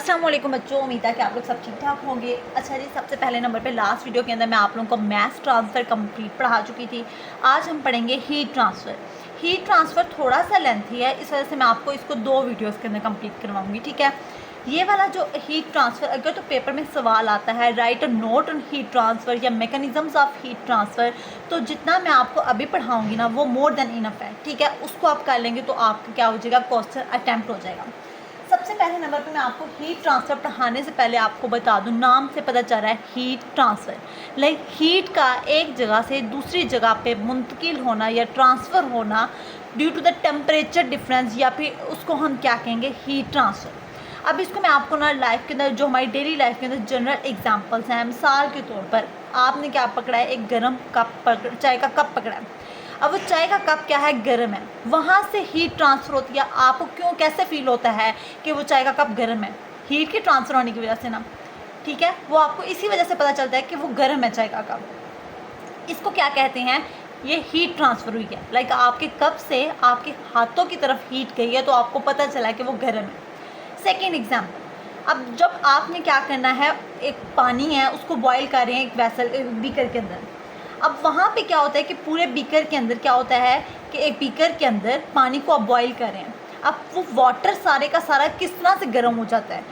अस्सलाम वालेकुम बच्चों, उम्मीद है कि आप लोग सब ठीक ठाक होंगे। अच्छा जी, सबसे पहले नंबर पे लास्ट वीडियो के अंदर मैं आप लोगों को मैथ ट्रांसफ़र कंप्लीट पढ़ा चुकी थी। आज हम पढ़ेंगे हीट ट्रांसफ़र। हीट ट्रांसफ़र थोड़ा सा लेंथी है, इस वजह से मैं आपको इसको 2 वीडियोस के अंदर कंप्लीट करवाऊंगी, ठीक है। ये वाला जो हीट ट्रांसफ़र, अगर तो पेपर में सवाल आता है right a note on heat transfer या मैकेनिज़म्स ऑफ हीट ट्रांसफ़र, तो जितना मैं आपको अभी पढ़ाऊँगी ना वो मोर देन इनफ है, ठीक है। उसको आप कर लेंगे तो आपका क्या हो जाएगा, क्वेश्चन अटैम्प्ट हो जाएगा। सबसे पहले नंबर पे मैं आपको हीट ट्रांसफ़र पढ़ाने से पहले आपको बता दूं, नाम से पता चल रहा है हीट ट्रांसफ़र, लाइक हीट का एक जगह से दूसरी जगह पे मुंतकिल होना या ट्रांसफ़र होना due to the temperature difference, या फिर उसको हम क्या कहेंगे, हीट ट्रांसफ़र। अब इसको मैं आपको ना लाइफ के अंदर, जो हमारी डेली लाइफ के अंदर जनरल एग्जांपल्स हैं, मिसाल के तौर पर आपने क्या पकड़ा है, एक गर्म कप चाय का कप पकड़ा है। अब वो चाय का कप क्या है, गर्म है, वहाँ से हीट ट्रांसफ़र होती है। आपको क्यों, कैसे फील होता है कि वो चाय का कप गर्म है? हीट के ट्रांसफ़र होने की वजह से ना, ठीक है। वो आपको इसी वजह से पता चलता है कि वो गर्म है चाय का कप। इसको क्या कहते हैं, ये हीट ट्रांसफ़र हुई है। लाइक आपके कप से आपके हाथों की तरफ हीट गई है तो आपको पता चला है कि वो गर्म है। सेकेंड एग्जाम्पल, अब जब आपने क्या करना है, एक पानी है उसको बॉयल कर रहे हैं एक वैसल, एक बीकर के अंदर। अब वहाँ पे क्या होता है कि पूरे बीकर के अंदर क्या होता है कि एक बीकर के अंदर पानी को आप बॉयल कर रहे हैं। अब वो वाटर सारे का सारा किस तरह से गर्म हो जाता है,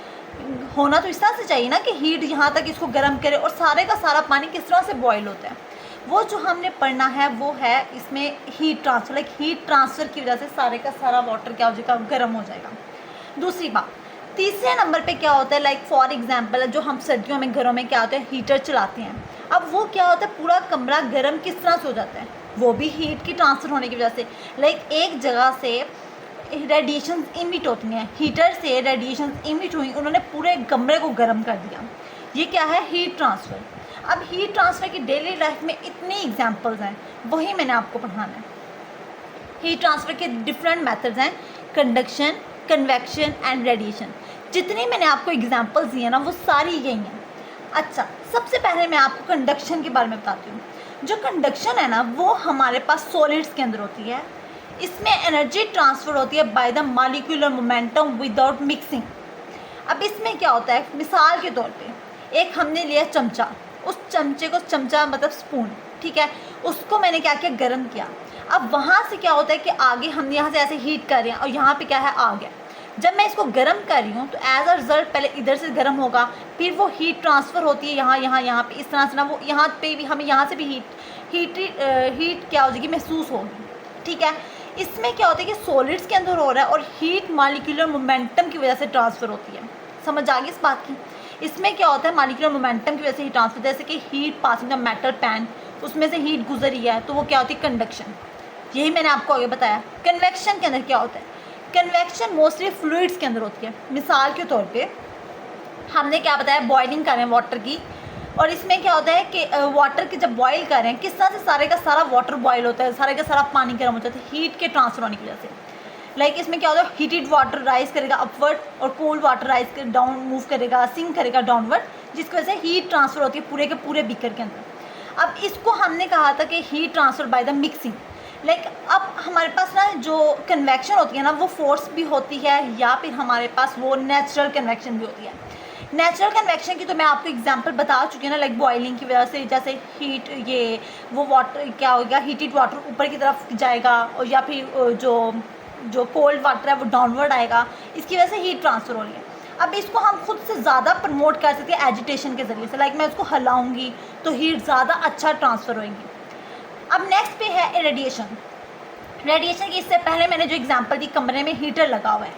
होना तो इस तरह से चाहिए ना कि हीट यहाँ तक इसको गर्म करे, और सारे का सारा पानी किस तरह से बॉयल होता है, वो जो हमने पढ़ना है वो है इसमें heat transfer. Like heat transfer की वजह से सारे का सारा वाटर क्या हो जाएगा, गर्म हो जाएगा। दूसरी बात, तीसरे नंबर पे क्या होता है, लाइक फॉर एग्जांपल जो हम सर्दियों में घरों में क्या होता है, हीटर चलाते हैं। अब वो क्या होता है, पूरा कमरा गर्म किस तरह से हो जाता है, वो भी हीट की ट्रांसफ़र होने की वजह से। लाइक एक जगह से रेडिएशन इमिट होती हैं, हीटर से रेडिएशन इमिट हुई, उन्होंने पूरे कमरे को गर्म कर दिया। ये क्या है, हीट ट्रांसफ़र। अब हीट ट्रांसफ़र की डेली लाइफ में इतनी एग्जाम्पल्स हैं, वही मैंने आपको पढ़ाना है। हीट ट्रांसफ़र के डिफरेंट मेथड्स हैं, कंडक्शन, कन्वेक्शन एंड रेडिएशन। जितनी मैंने आपको एग्जांपल्स दिए ना वो सारी यही हैं। अच्छा, सबसे पहले मैं आपको कंडक्शन के बारे में बताती हूँ। जो कंडक्शन है ना वो हमारे पास सॉलिड्स के अंदर होती है। इसमें एनर्जी ट्रांसफ़र होती है by the molecular momentum without mixing. अब इसमें क्या होता है, मिसाल के तौर पे एक हमने लिया चमचा, उस चमचे को, चमचा मतलब स्पून, ठीक है, उसको मैंने क्या किया, गर्म किया। अब वहाँ से क्या होता है कि आगे हम यहाँ से ऐसे हीट कर रहे हैं और यहाँ पे क्या है, आ गया। जब मैं इसको गर्म कर रही हूँ तो एज अ रिजल्ट पहले इधर से गर्म होगा, फिर वो हीट ट्रांसफ़र होती है यहाँ पे, इस तरह से ना वो यहाँ पे भी हमें यहाँ से भी हीट क्या हो जाएगी, महसूस होगी, ठीक है। इसमें क्या होता है कि सॉलिड्स के अंदर हो रहा है और हीट मॉलिक्यूलर मोमेंटम की वजह से ट्रांसफ़र होती है। समझ आ गई इस बात की? इसमें क्या होता है, मॉलिक्यूलर मोमेंटम की वजह से हीट ट्रांसफ़र, जैसे कि heat passing the metal pan, उसमें से हीट गुजर रही है तो वो क्या होती है, कंडक्शन। यही मैंने आपको आगे बताया। कन्वेक्शन के अंदर क्या होता है, कन्वेक्शन मोस्टली फ्लूइड्स के अंदर होती है। मिसाल के तौर पे हमने क्या बताया, बॉइलिंग कर रहे हैं वाटर की, और इसमें क्या होता है कि वाटर की जब बॉयल कर रहे हैं, किस तरह से सारे का सारा वाटर बॉयल होता है, सारे का सारा पानी गर्म हो जाता है हीट के ट्रांसफर होने की वजह से। लाइक इसमें क्या होता है, हीटेड वाटर राइज करेगा अपवर्ड और कोल्ड वाटर राइज कर डाउन मूव करेगा, सिंक करेगा डाउनवर्ड, जिसकी वजह से हीट ट्रांसफ़र होती है पूरे के पूरे बीकर के अंदर। अब इसको हमने कहा था कि heat transfer by the mixing. Like अब हमारे पास ना जो कन्वेक्शन होती है ना वो फोर्स भी होती है, या फिर हमारे पास वो नेचुरल कन्वेक्शन भी होती है। नेचुरल कन्वेक्शन की तो मैं आपको एग्जांपल बता चुकी हूँ ना, लाइक बॉइलिंग की वजह से, जैसे हीट, ये वो वाटर क्या होगा, हीटेड वाटर ऊपर की तरफ जाएगा, और या फिर जो कोल्ड वाटर है वो डाउनवर्ड आएगा, इसकी वजह से हीट ट्रांसफ़र हो रही है। अब इसको हम खुद से ज़्यादा प्रमोट कर सकते हैं एजिटेशन के ज़रिए से। लाइक मैं उसको हिलाऊंगी तो हीट ज़्यादा अच्छा ट्रांसफ़र होगी। अब नेक्स्ट पे है रेडिएशन। रेडिएशन की इससे पहले मैंने जो एग्जांपल दी, कमरे में हीटर लगा हुआ है,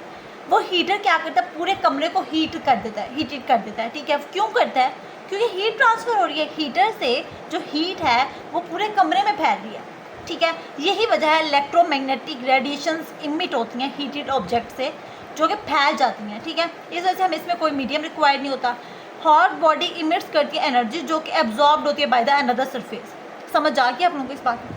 वो हीटर क्या करता है, पूरे कमरे को हीट कर देता है, हीटेड कर देता है, ठीक है। क्यों करता है, क्योंकि हीट ट्रांसफ़र हो रही है। हीटर से जो हीट है वो पूरे कमरे में फैल रही है, ठीक है। यही वजह है इलेक्ट्रोमैग्नेटिक रेडिएशंस इमिट होती हैं हीटेड ऑब्जेक्ट से, जो कि फैल जाती हैं, ठीक है। इस वजह से हमें इसमें कोई मीडियम रिक्वायर्ड नहीं होता। हॉट बॉडी इमिट्स करती है एनर्जी जो कि एब्जॉर्ब्ड होती है बाय द अनदर सरफेस। समझ आ गई आप लोगों को इस बात में?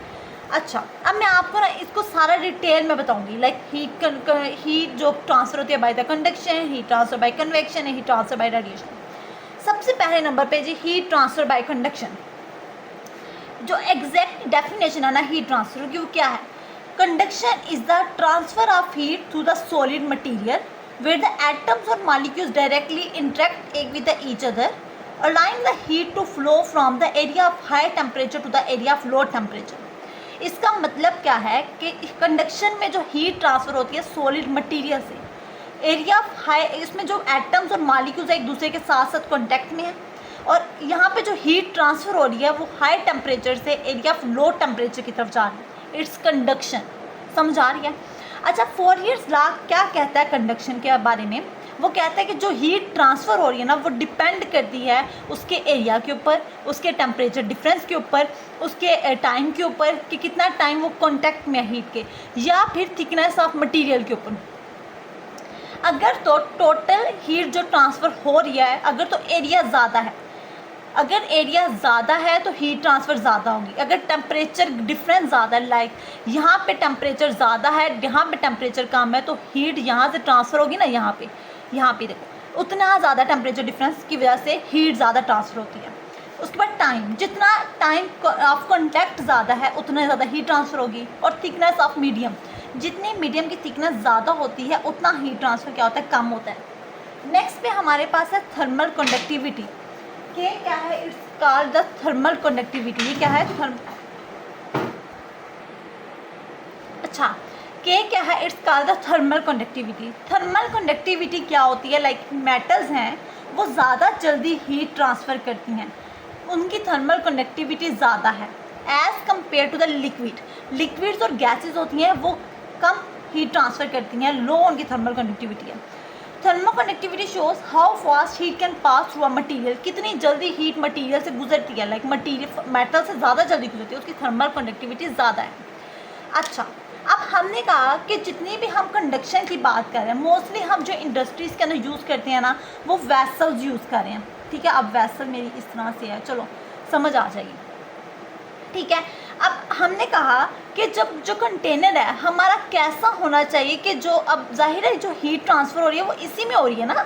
अच्छा, अब मैं आपको ना इसको सारा डिटेल में बताऊंगी। लाइक हीट जो ट्रांसफ़र होती है by the conduction, heat transfer bye convection, heat transfer bye radiation. सबसे पहले नंबर पे जी हीट ट्रांसफ़र बाय कंडक्शन। जो एग्जैक्ट डेफिनेशन है ना हीट ट्रांसफ़र की, वो क्या है, conduction is the transfer of heat through the solid material where the atoms or molecules directly interact with each other, allowing the heat to flow from the area of high temperature to the area of low temperature. इसका मतलब क्या है कि conduction में जो heat transfer होती है solid material से, एरिया ऑफ हाई, इसमें जो एटम्स और मॉलिक्यूल्स एक दूसरे के साथ साथ कॉन्टैक्ट में है, और यहाँ पे जो हीट ट्रांसफ़र हो रही है वो हाई टेम्परेचर से एरिया ऑफ लो टेम्परेचर की तरफ जा रही है. It's conduction. समझ आ रही है? अच्छा, फोरियर्स लॉ क्या कहता है कंडक्शन के बारे में? वो कहता है कि जो हीट ट्रांसफ़र हो रही है ना वो डिपेंड करती है उसके एरिया के ऊपर, उसके टेम्परेचर डिफरेंस के ऊपर, उसके टाइम के ऊपर कि कितना टाइम वो कांटेक्ट में है हीट के, या फिर थिकनेस ऑफ मटेरियल के ऊपर. अगर तो टोटल हीट जो ट्रांसफ़र हो रही है, अगर तो एरिया ज़्यादा है, अगर एरिया ज़्यादा है तो हीट ट्रांसफ़र ज़्यादा होगी. अगर टेम्परेचर डिफरेंस ज़्यादा है, लाइक यहाँ पे टेम्परेचर ज़्यादा है, यहाँ पे टेम्परेचर कम है, तो हीट यहाँ से ट्रांसफ़र होगी ना, यहाँ पे देखो उतना ज़्यादा टेम्परेचर डिफरेंस की वजह से हीट ज़्यादा ट्रांसफ़र होती है. उसके बाद टाइम, जितना टाइम ऑफ कॉन्टैक्ट ज़्यादा है उतना ज़्यादा हीट ट्रांसफ़र होगी. और थिकनेस ऑफ मीडियम, जितनी मीडियम की थिकनेस ज़्यादा होती है उतना हीट ट्रांसफ़र क्या होता है, कम होता है. नेक्स्ट पे हमारे पास है थर्मल कंडक्टिविटी. के क्या है? It's called the thermal conductivity. ये क्या है? अच्छा, के क्या है? It's called the thermal conductivity. Thermal conductivity क्या होती है? लाइक मेटल्स हैं वो ज़्यादा जल्दी हीट ट्रांसफ़र करती हैं, उनकी थर्मल कंडक्टिविटी ज़्यादा है as compare to the liquid. Liquids और गैसेज होती हैं वो कम हीट ट्रांसफ़र करती हैं, लो उनकी थर्मल कंडक्टिविटी है. Thermal conductivity shows how fast heat can pass through a material. कितनी जल्दी हीट मटीरियल से गुजरती है, लाइक मटीरियल मेटल से ज़्यादा जल्दी गुजरती है, उसकी थर्मल कंडक्टिविटी ज़्यादा है. अच्छा, अब हमने कहा कि जितनी भी हम कंडक्शन की बात कर रहे हैं, मोस्टली हम जो इंडस्ट्रीज़ के अंदर यूज़ करते हैं ना वो वैसल्स यूज़ कर रहे हैं. ठीक है, अब वैसल मेरी इस तरह से है, चलो समझ आ जाएगी. ठीक है, अब हमने कहा कि जब जो कंटेनर है हमारा कैसा होना चाहिए कि जो, अब जाहिर है जो हीट ट्रांसफ़र हो रही है वो इसी में हो रही है ना.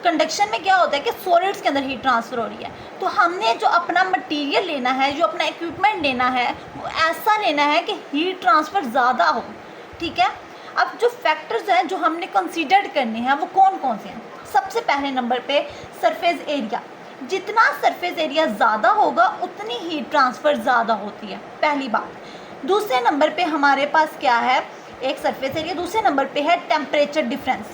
कंडक्शन में क्या होता है कि सॉलिड्स के अंदर हीट ट्रांसफ़र हो रही है, तो हमने जो अपना मटेरियल लेना है, जो अपना इक्विपमेंट लेना है वो ऐसा लेना है कि हीट ट्रांसफ़र ज़्यादा हो. ठीक है, अब जो फैक्टर्स हैं जो हमने कंसीडर करने हैं वो कौन कौन से हैं? सबसे पहले नंबर पे सरफेस एरिया. जितना सरफेस एरिया ज़्यादा होगा उतनी हीट ट्रांसफ़र ज़्यादा होती है, पहली बात. दूसरे नंबर पे हमारे पास क्या है? एक सरफेस एरिया. दूसरे नंबर पे है टेम्परेचर डिफरेंस.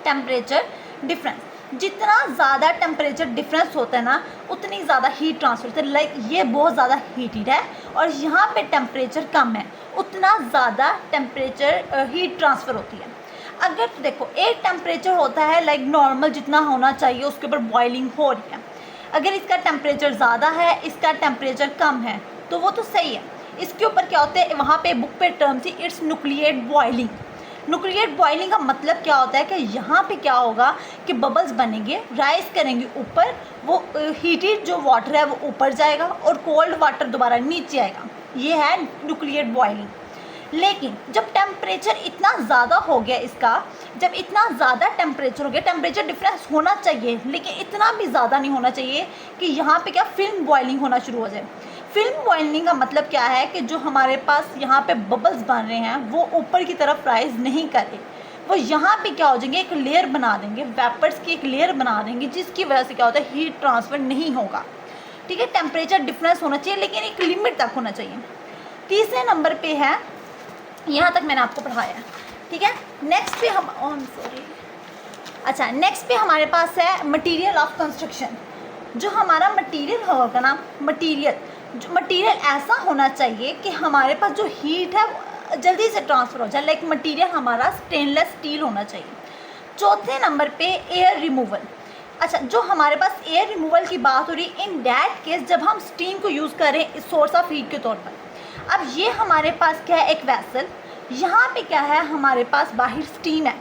टेम्परेचर डिफरेंस, जितना ज़्यादा टेम्परेचर डिफरेंस होता है ना उतनी ज़्यादा हीट ट्रांसफ़र होती है. लाइक ये बहुत ज़्यादा हीटेड है और यहाँ पे टेम्परेचर कम है, उतना ज़्यादा टेम्परेचर हीट ट्रांसफ़र होती है. अगर तो देखो एक टेम्परेचर होता है लाइक नॉर्मल जितना होना चाहिए उसके ऊपर बॉइलिंग हो रही है, अगर इसका टेम्परेचर ज़्यादा है, इसका टेम्परेचर कम है तो वो तो सही है. इसके ऊपर क्या होता है, वहाँ पे बुक पे टर्म थी it's nucleate boiling. Nucleate boiling का मतलब क्या होता है कि यहाँ पे क्या होगा कि बबल्स बनेंगे, राइज करेंगे ऊपर, वो हीटेड जो वाटर है वो ऊपर जाएगा और कोल्ड वाटर दोबारा नीचे आएगा. ये है न्यूक्लिएट बॉइलिंग. लेकिन जब टेम्परेचर इतना ज़्यादा हो गया इसका, जब इतना ज़्यादा टेम्परेचर हो गया, टेम्परेचर डिफरेंस होना चाहिए लेकिन इतना भी ज़्यादा नहीं होना चाहिए कि यहाँ पे क्या फिल्म बॉइलिंग होना शुरू हो जाए. फिल्म बॉइलिंग का मतलब क्या है कि जो हमारे पास यहाँ पे बबल्स बन रहे हैं वो ऊपर की तरफ राइज नहीं कर रहे, वो यहाँ पे क्या हो जाएंगे, एक लेयर बना देंगे, वेपर्स की एक लेयर बना देंगे, जिसकी वजह से क्या होता है हीट ट्रांसफ़र नहीं होगा. ठीक है, टेम्परेचर डिफरेंस होना चाहिए लेकिन एक लिमिट तक होना चाहिए. तीसरे नंबर पे है, यहाँ तक मैंने आपको पढ़ाया है. ठीक है, नेक्स्ट पे हम अच्छा नेक्स्ट पे हमारे पास है मटेरियल ऑफ कंस्ट्रक्शन. जो हमारा मटेरियल होगा ना, मटेरियल ऐसा होना चाहिए कि हमारे पास जो हीट है जल्दी से ट्रांसफ़र हो जाए. लाइक मटेरियल हमारा स्टेनलेस स्टील होना चाहिए. चौथे नंबर पे एयर रिमूवल. अच्छा, जो हमारे पास एयर रिमूवल की बात हो रही है इन डैट केस जब हम स्टीम को यूज़ करें सोर्स ऑफ हीट के तौर पर. अब ये हमारे पास क्या है, एक वैसल, यहाँ पे क्या है हमारे पास बाहर स्टीम है.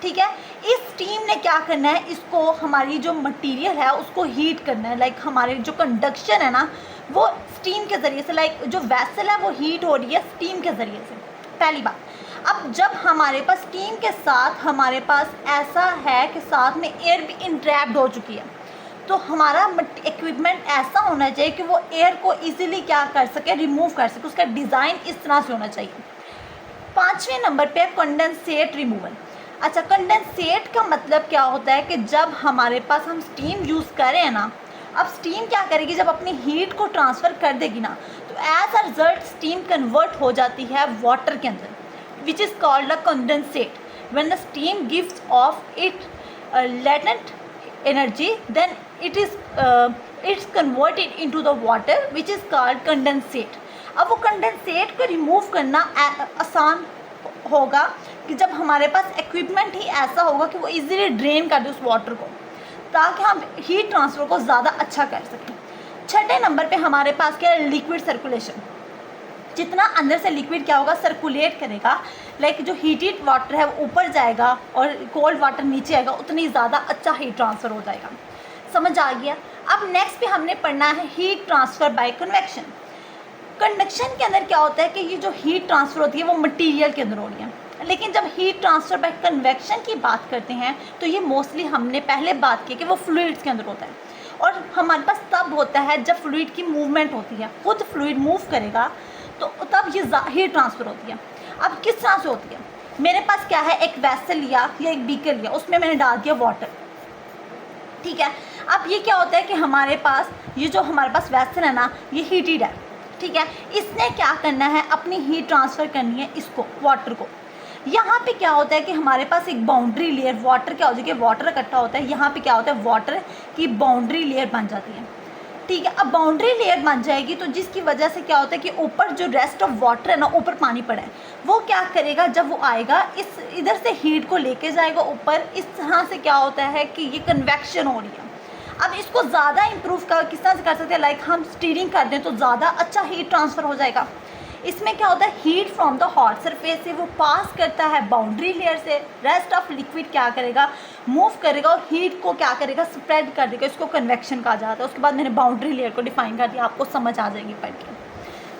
ठीक है, इस स्टीम ने क्या करना है, इसको हमारी जो मटेरियल है उसको हीट करना है. लाइक हमारे जो कंडक्शन है ना वो स्टीम के ज़रिए से, लाइक जो वैसल है वो हीट हो रही है स्टीम के ज़रिए से, पहली बात. अब जब हमारे पास स्टीम के साथ हमारे पास ऐसा है कि साथ में एयर भी इंट्रैप्ड हो चुकी है, तो हमारा इक्विपमेंट ऐसा होना चाहिए कि वो एयर को इजीली क्या कर सके, रिमूव कर सके. उसका डिज़ाइन इस तरह से होना चाहिए. पाँचवें नंबर पे कंडेंसेट रिमूवल. अच्छा, कंडेंसेट का मतलब क्या होता है कि जब हमारे पास हम स्टीम यूज़ कर रहे हैं ना, अब स्टीम क्या करेगी, जब अपनी हीट को ट्रांसफ़र कर देगी ना, तो as a result steam convert हो जाती है वाटर के अंदर, which is called a condensate. When the steam gives off it latent energy, then it's converted into the water which is called condensate. अब वो कंडेंसेट को रिमूव करना आसान होगा कि जब हमारे पास इक्विपमेंट ही ऐसा होगा कि वो इजीली ड्रेन कर दे उस वाटर को, ताकि हम हीट ट्रांसफ़र को ज़्यादा अच्छा कर सकें. छठे नंबर पे हमारे पास क्या है, लिक्विड सर्कुलेशन. जितना अंदर से लिक्विड क्या होगा, सर्कुलेट करेगा, लाइक जो हीटेड वाटर है वो ऊपर जाएगा और कोल्ड वाटर नीचे आएगा, उतनी ज़्यादा अच्छा हीट ट्रांसफ़र हो जाएगा. समझ आ गया. अब नेक्स्ट पे हमने पढ़ना है heat transfer bye convection. Conduction के अंदर क्या होता है कि ये जो हीट ट्रांसफ़र होती है वो मटेरियल के अंदर हो रही है, लेकिन जब हीट ट्रांसफ़र बाय कन्वेक्शन की बात करते हैं तो ये मोस्टली हमने पहले बात की कि वो फ्लूइड्स के अंदर होता है, और हमारे पास तब होता है जब फ्लूइड की मूवमेंट होती है, खुद फ्लूइड मूव करेगा तो तब ये हीट ट्रांसफ़र होती है. अब किस तरह से होती है, मेरे पास क्या है, एक वेसल लिया या एक बीकर लिया, उसमें मैंने डाल दिया वाटर, ठीक है. अब ये क्या होता है कि हमारे पास ये जो हमारे पास वेसल है ना, ये हीटेड है, ठीक है. इसने क्या करना है, अपनी हीट ट्रांसफ़र करनी है इसको, वाटर को. यहाँ पे क्या होता है कि हमारे पास एक बाउंड्री लेयर, वाटर क्या हो जाएगी, वाटर इकट्ठा होता है, यहाँ पे क्या होता है, वाटर की बाउंड्री लेयर बन जाती है, ठीक है. अब बाउंड्री लेयर बन जाएगी तो जिसकी वजह से क्या होता है कि ऊपर जो रेस्ट ऑफ वाटर है ना, ऊपर पानी पड़ा है, वो क्या करेगा, जब वो आएगा इस इधर से हीट को लेके जाएगा ऊपर. इस तरह से क्या होता है कि ये कन्वेक्शन हो रही है. अब इसको ज़्यादा इम्प्रूव किस तरह से कर सकते हैं, लाइक हम स्टीरिंग कर दें तो ज़्यादा अच्छा हीट ट्रांसफ़र हो जाएगा. इसमें क्या होता है, heat from the hot surface से वो पास करता है बाउंड्री लेयर से, रेस्ट ऑफ लिक्विड क्या करेगा, मूव करेगा और हीट को क्या करेगा, स्प्रेड कर देगा. इसको कन्वेक्शन कहा जाता है. उसके बाद मैंने बाउंड्री लेयर को डिफाइन कर दिया, आपको समझ आ जाएगी पढ़ के.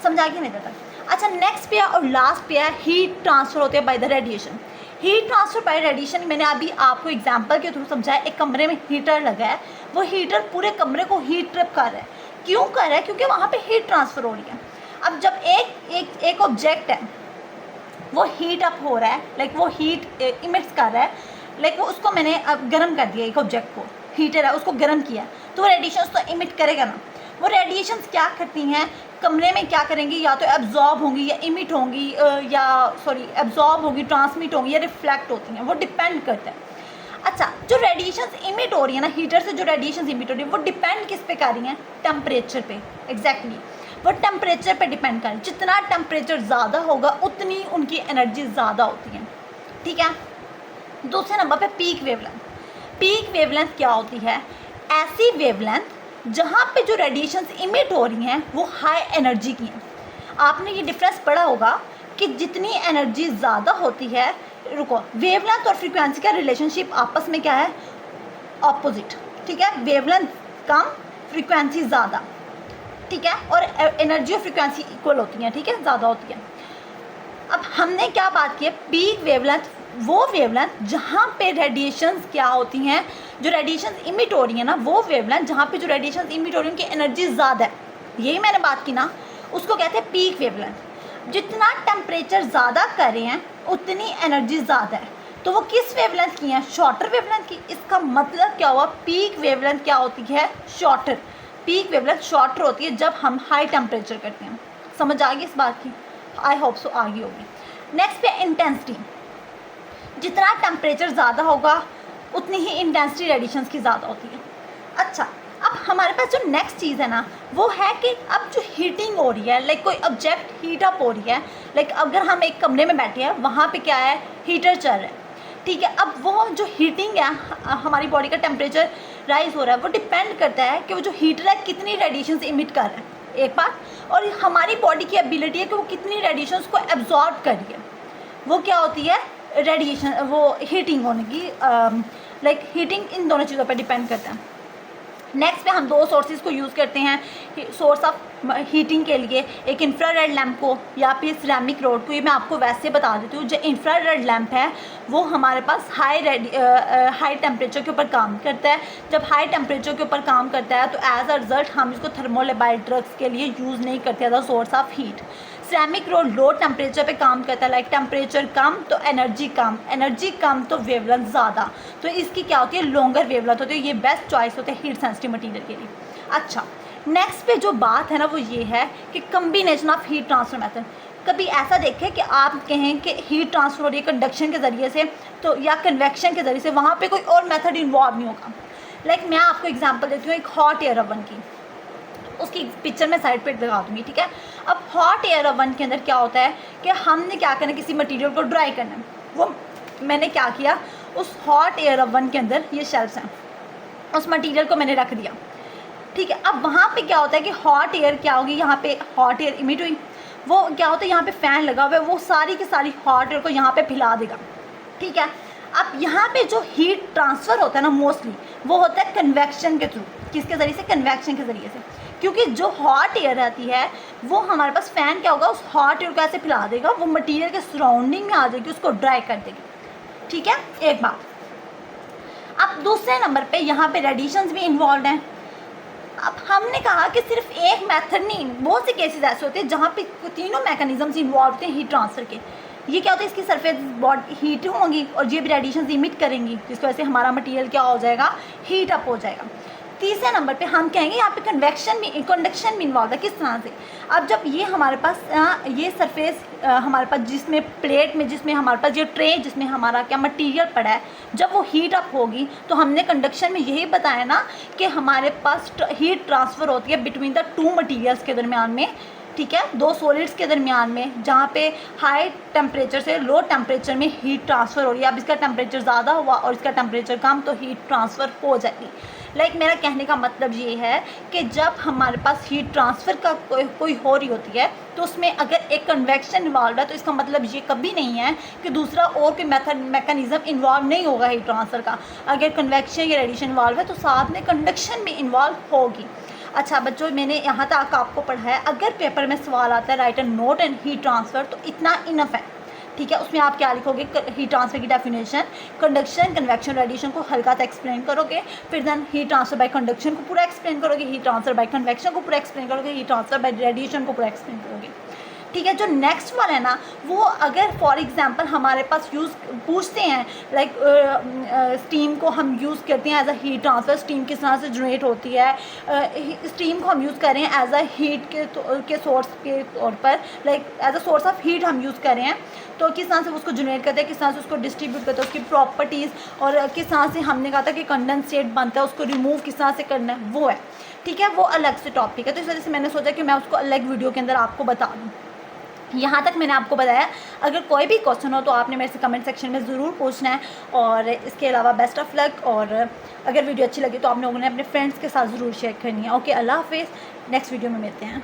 समझ आ गया नहीं तक. अच्छा, नेक्स्ट पे और लास्ट पे है हीट ट्रांसफ़र होते हैं by the radiation. Heat transfer bye radiation मैंने अभी आपको एग्जांपल के थ्रू समझाया. एक कमरे में हीटर लगा है, वो हीटर पूरे कमरे को हीट ट्रिप कर रहा है. क्यों कर रहा है, क्योंकि वहाँ पे हीट ट्रांसफ़र हो रही है. अब जब एक ऑब्जेक्ट है वो हीट अप हो रहा है, लाइक वो हीट इमिट्स कर रहा है, लाइक वो उसको मैंने अब गर्म कर दिया, एक ऑब्जेक्ट को, हीटर है उसको गर्म किया, तो वो रेडिएशंस तो इमिट करेगा ना. वो रेडिएशंस क्या करती हैं, कमरे में क्या करेंगी, या तो एब्जॉर्ब होंगी या इमिट होंगी, एब्जॉर्ब होंगी, ट्रांसमिट होंगी या रिफ्लेक्ट होती हैं, वो डिपेंड करता है. अच्छा, जो रेडिएशंस इमिट हो रही है ना, हीटर से जो रेडिएशंस इमिट हो रही है, वो डिपेंड किस पे कर रही हैं, टेम्परेचर पे. एग्जैक्टली, वो टेम्परेचर पे डिपेंड कर रही है. जितना टेम्परेचर ज़्यादा होगा उतनी उनकी एनर्जी ज़्यादा होती है, ठीक है. दूसरे नंबर पे पीक वेवलेंथ. पीक वेवलेंथ क्या होती है, ऐसी वेवलेंथ जहाँ पे जो रेडिएशंस इमिट हो रही हैं वो हाई एनर्जी की हैं. आपने ये डिफरेंस पढ़ा होगा कि जितनी एनर्जी ज़्यादा होती है, रुको, वेवलेंथ और फ्रीक्वेंसी का रिलेशनशिप आपस में क्या है, ऑपोजिट, ठीक है. वेवलेंथ कम, फ्रीक्वेंसी ज़्यादा, ठीक है, और एनर्जी और फ्रीक्वेंसी इक्वल होती हैं, ठीक है, ज़्यादा होती है. अब हमने क्या बात की है, पीक वेवलेंथ वो वेवलेंथ जहाँ पे रेडिएशंस क्या होती हैं, जो रेडिएशंस इमिट हो रही हैं ना, वो वेवलेंथ जहाँ पे जो रेडिएशंस इमिट हो रही हैं उनकी एनर्जी ज़्यादा है, यही मैंने बात की ना, उसको कहते हैं पीक वेवलेंथ. जितना टेम्परेचर ज़्यादा कर रहे हैं उतनी एनर्जी ज़्यादा है. तो वो किस वेवलेंथ की है, शॉर्टर वेवलेंथ की. इसका मतलब क्या हुआ, पीक वेवलेंथ क्या होती है, शॉर्टर. पीक वेवलेंथ शॉर्टर होती है जब हम हाई टेम्परेचर करते हैं. समझ आ गई इस बात की, आई होप सो आ गई होगी. नेक्स्ट पे इंटेंसिटी. जितना टेम्परेचर ज़्यादा होगा उतनी ही इंटेंसिटी रेडिएशंस की ज़्यादा होती है. अच्छा, अब हमारे पास जो नेक्स्ट चीज़ है ना, वो है कि अब जो हीटिंग हो रही है, लाइक कोई ऑब्जेक्ट हीट अप हो रही है, लाइक अगर हम एक कमरे में बैठे हैं, वहाँ पे क्या है, हीटर चल रहा है, ठीक है. अब वो जो हीटिंग है, हमारी बॉडी का टेम्परेचर राइज हो रहा है, वो डिपेंड करता है कि वो जो हीटर है कितनी रेडिएशंस इमिट कर रहा है, एक बात, और हमारी बॉडी की एबिलिटी है कि वो कितनी रेडिएशंस को एब्जॉर्ब कर रही है. वो क्या होती है, रेडिएशन, वो हीटिंग होने की, लाइक हीटिंग इन दोनों चीज़ों पर डिपेंड करता है. नेक्स्ट पे हम दो सोर्सेज को यूज़ करते हैं सोर्स ऑफ हीटिंग के लिए, एक इंफ्रारेड लैम्प को या फिर सिरेमिक रोड को. ये मैं आपको वैसे बता देती हूँ. जो इंफ्रारेड लैम्प है वो हमारे पास हाई टेम्परेचर के ऊपर काम करता है. जब हाई टेम्परेचर के ऊपर काम करता है तो एज अ रिज़ल्ट हम इसको थर्मोलेबाइल ड्रग्स के लिए यूज़ नहीं करते as a source of heat. Ceramic rod low temperature पे काम करता है, लाइक टेम्परेचर कम तो एनर्जी कम, एनर्जी कम तो वेवलेंथ ज़्यादा, तो इसकी क्या होती है लॉन्गर वेवलेंथ होती है। ये बेस्ट चॉइस होते हैं हीट सेंसिटिव मटीरियल के लिए। अच्छा, नेक्स्ट पे जो बात है ना वो ये है कि combination of heat transfer method. कभी ऐसा देखें कि आप कहें कि हीट ट्रांसफ़र हो रही है कंडक्शन के ज़रिए से तो या कन्वेक्शन के ज़रिए से, वहाँ पे कोई और मेथड इन्वॉल्व नहीं होगा। लाइक मैं आपको एग्जांपल देती हूँ एक हॉट एयर ओवन की, उसकी पिक्चर मैं साइड पे लगा दूँगी, ठीक है। अब हॉट एयर ओवन के अंदर क्या होता है कि हमने क्या करना है, किसी मटीरियल को ड्राई करना है। वो मैंने क्या किया, उस हॉट एयर ओवन के अंदर ये शेल्फ्स हैं, उस मटीरियल को मैंने रख दिया, ठीक है। अब वहाँ पे क्या होता है कि हॉट एयर क्या होगी, यहाँ पे हॉट एयर इमिट हुई, वो क्या होता है यहाँ पे फ़ैन लगा हुआ है, वो सारी की सारी हॉट एयर को यहाँ पे फैला देगा, ठीक है। अब यहाँ पे जो हीट ट्रांसफ़र होता है ना मोस्टली वो होता है कन्वेक्शन के थ्रू। किसके ज़रिए से, कन्वेक्शन के ज़रिए से, क्योंकि जो हॉट एयर रहती है वो हमारे पास फ़ैन क्या होगा, उस हॉट एयर को ऐसे फैला देगा, वो मटीरियल के सराउंडिंग में आ जाएगी, उसको ड्राई कर देगी, ठीक है। एक बात। अब दूसरे नंबर पे यहाँ पे रेडिएशंस भी इन्वॉल्व हैं। अब हमने कहा कि सिर्फ एक मेथड नहीं, बहुत से केसेस ऐसे होते हैं जहाँ पे तीनों मैकेनिज्म्स इन्वॉल्व होते हैं हीट ट्रांसफ़र के। ये क्या होता है, इसकी सरफेस बॉडी हीट होंगी और ये भी रेडिएशन इमिट करेंगी, जिसकी वजह से हमारा मटेरियल क्या हो जाएगा, हीट अप हो जाएगा। तीसरे नंबर पे हम कहेंगे यहाँ पे कंडक्शन भी इन्वॉल्व है। किस तरह से, अब जब ये हमारे पास ये सरफेस हमारे पास जिसमें प्लेट में, जिसमें हमारे पास ये ट्रे जिसमें हमारा क्या मटीरियल पड़ा है, जब वो हीट अप होगी तो हमने कंडक्शन में यही बताया ना कि हमारे पास हीट ट्रांसफ़र होती है बिटवीन द टू मटीरियल्स के दरमियान में, ठीक है, दो सॉलिड्स के दरमियान में, जहाँ पे हाई टेम्परेचर से लो टेम्परेचर में हीट ट्रांसफ़र हो रही है। अब इसका टेम्परेचर ज़्यादा हुआ और इसका टेम्परेचर कम तो हीट ट्रांसफ़र हो जाएगी। लाइक मेरा कहने का मतलब ये है कि जब हमारे पास हीट ट्रांसफ़र का कोई हो रही होती है तो उसमें अगर एक कन्वेक्शन इन्वॉल्व है तो इसका मतलब ये कभी नहीं है कि दूसरा और कोई मैकेनिज़्म इन्वॉल्व नहीं होगा हीट ट्रांसफ़र का। अगर कन्वेक्शन या रेडिएशन इन्वॉल्व है तो साथ में कंडक्शन भी इन्वॉल्व होगी। अच्छा बच्चों, मैंने यहाँ तक आपको पढ़ाया, अगर पेपर में सवाल आता है write an note and heat transfer तो इतना इनफ है, ठीक है। उसमें आप क्या लिखोगे, हीट ट्रांसफ़र की डेफिनेशन, कंडक्शन, कन्वेक्शन, रेडिएशन को हल्का सा एक्सप्लेन करोगे, फिर then heat transfer by conduction को पूरा एक्सप्लेन करोगे, हीट ट्रांसफ़र बाय कन्वेक्शन को पूरा एक्सप्लेन करोगे, हीट ट्रांसफ़र बाय रेडिएशन को पूरा एक्सप्लेन करोगे, ठीक है। जो नेक्स्ट वाला है ना वो अगर फॉर एग्जांपल हमारे पास यूज़ पूछते हैं लाइक स्टीम को हम यूज़ करते हैं as a heat transfer, steam किस तरह से जनरेट होती है, स्टीम को हम यूज़ कर रहे हैं एज अ हीट के सोर्स के तौर पर, like as a source of heat हम यूज़ कर रहे हैं, तो किस तरह से उसको जनरेट करते हैं, किस तरह से उसको डिस्ट्रीब्यूट करते हैं, उसकी प्रॉपर्टीज़, और किस तरह से हमने कहा था कि कंडेंसेट बनता है, उसको रिमूव किस तरह से करना है, वो है, ठीक है। वो अलग से टॉपिक है, तो इस वजह से मैंने सोचा कि मैं उसको अलग वीडियो के अंदर आपको बता दूँ। यहाँ तक मैंने आपको बताया। अगर कोई भी क्वेश्चन हो तो आपने मेरे से कमेंट सेक्शन में ज़रूर पूछना है, और इसके अलावा बेस्ट ऑफ लक। और अगर वीडियो अच्छी लगी तो आप लोगों ने अपने फ्रेंड्स के साथ ज़रूर शेयर करनी है। ओके, अल्लाह हाफिज़, नेक्स्ट वीडियो में मिलते हैं।